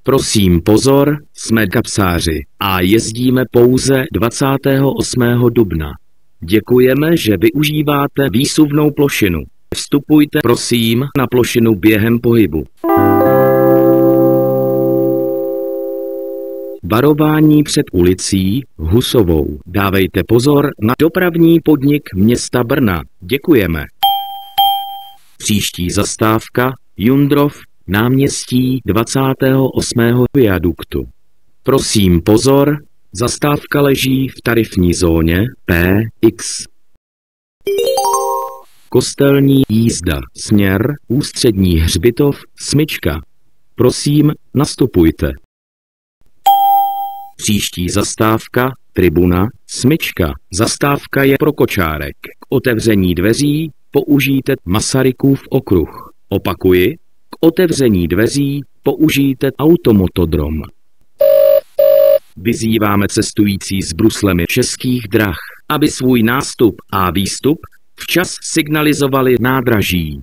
Prosím pozor, jsme kapsáři a jezdíme pouze 28. dubna. Děkujeme, že využíváte výsuvnou plošinu. Vstupujte prosím na plošinu během pohybu. Varování před ulicí Husovou. Dávejte pozor na dopravní podnik města Brna. Děkujeme. Příští zastávka Jundrov, náměstí 28. viaduktu. Prosím pozor, zastávka leží v tarifní zóně PX. Kostelní jízda, směr Ústřední hřbitov, smyčka. Prosím, nastupujte. Příští zastávka Tribuna, smyčka. Zastávka je pro kočárek. K otevření dveří použijte Masarykův okruh. Opakuji, k otevření dveří použijte automotodrom. Vyzýváme cestující s bruslemi Českých drah, aby svůj nástup a výstup včas signalizovali nádraží.